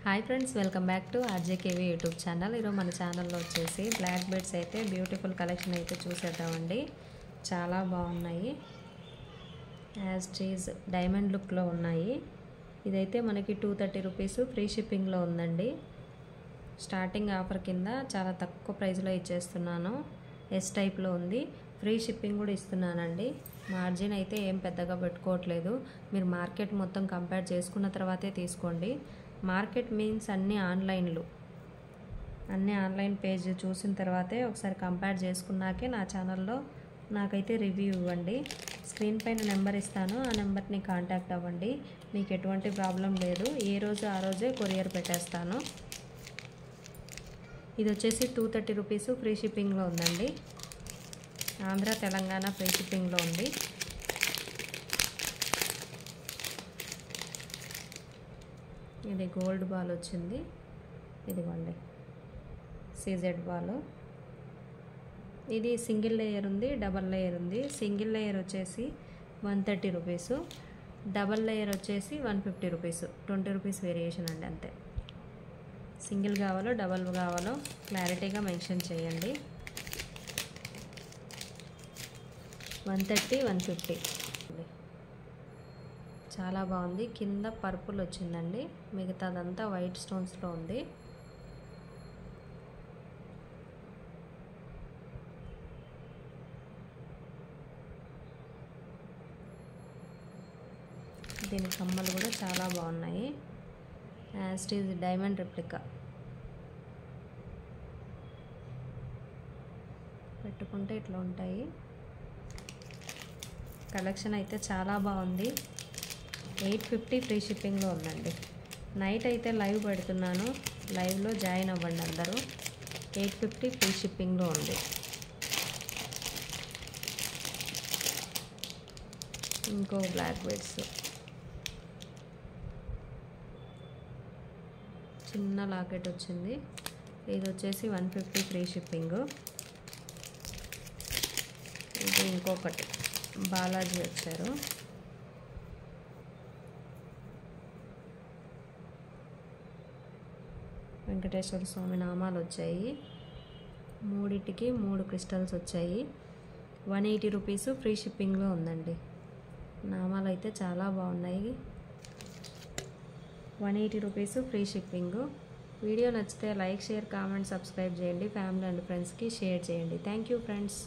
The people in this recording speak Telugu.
Hi friends, welcome back to R J K V YouTube channel. ఈరోజు మన ఛానల్లో వచ్చేసి బ్లాక్ బెడ్స్ అయితే బ్యూటిఫుల్ కలెక్షన్ అయితే చూసేద్దామండి. చాలా బాగున్నాయి. యాజ్ చీజ్ డైమండ్ లుక్లో ఉన్నాయి. ఇదైతే మనకి 230 రూపీస్ ఫ్రీ షిప్పింగ్లో ఉందండి. స్టార్టింగ్ ఆఫర్ కింద చాలా తక్కువ ప్రైస్లో ఇచ్చేస్తున్నాను. ఎస్ టైప్లో ఉంది. ఫ్రీ షిప్పింగ్ కూడా ఇస్తున్నానండి. మార్జిన్ అయితే ఏం పెద్దగా పెట్టుకోవట్లేదు. మీరు మార్కెట్ మొత్తం కంపేర్ చేసుకున్న తర్వాతే తీసుకోండి. మార్కెట్ మీన్స్ అన్నీ ఆన్లైన్ పేజ్ చూసిన తర్వాతే ఒకసారి కంపేర్ చేసుకున్నాకే నా ఛానల్లో నాకైతే రివ్యూ ఇవ్వండి. స్క్రీన్ పైన నెంబర్ ఇస్తాను, ఆ నెంబర్ని కాంటాక్ట్ అవ్వండి. మీకు ఎటువంటి ప్రాబ్లం లేదు. ఏ రోజు ఆ రోజే కొరియర్ పెట్టేస్తాను. ఇది వచ్చేసి 230 రూపీస్ ఫ్రీ షిప్పింగ్లో ఉందండి. ఆంధ్ర తెలంగాణ ఫ్రీ షిప్పింగ్లో ఉంది. ఇది గోల్డ్ బాల్ వచ్చింది. ఇదిగోండి సీజెడ్ బాల్. ఇది సింగిల్ లేయర్ ఉంది, డబల్ లేయర్ ఉంది. సింగిల్ లేయర్ వచ్చేసి 130 రూపీస్, డబల్ లేయర్ వచ్చేసి 150 రూపీస్. 20 రూపీస్ వేరియేషన్ అండి, అంతే. సింగిల్ కావాలో డబల్ కావాలో క్లారిటీగా మెన్షన్ చేయండి. 130, 150. చాలా బాగుంది. కింద పర్పుల్ వచ్చిందండి, మిగతాదంతా వైట్ స్టోన్స్లో ఉంది. దీని కమ్మలు కూడా చాలా బాగున్నాయి. As it is diamond replica. పెట్టుకుంటే ఇట్లా ఉంటాయి. కలెక్షన్ అయితే చాలా బాగుంది. 850 ఫ్రీ షిప్పింగ్లో ఉందండి. నైట్ అయితే లైవ్ పెడుతున్నాను, లైవ్లో జాయిన్ అవ్వండి అందరూ. 850 ఫ్రీ షిప్పింగ్లో ఉంది. ఇంకో బ్లాక్ బెడ్స్ చిన్న లాకెట్ వచ్చింది. ఇది వచ్చేసి 150 ఫ్రీ షిప్పింగ్. ఇది ఇంకొకటి బాలాజీ వచ్చారు. వెంకటేశ్వర స్వామి నామాలు వచ్చాయి. మూడిటికి 3 క్రిస్టల్స్ వచ్చాయి. 180 రూపీస్ ఫ్రీ షిప్పింగ్లో ఉందండి. నామాలు అయితే చాలా బాగున్నాయి. 180 రూపీస్ ఫ్రీ షిప్పింగ్. వీడియో నచ్చితే లైక్, షేర్, కామెంట్, సబ్స్క్రైబ్ చేయండి. ఫ్యామిలీ అండ్ ఫ్రెండ్స్కి షేర్ చేయండి. Thank you friends.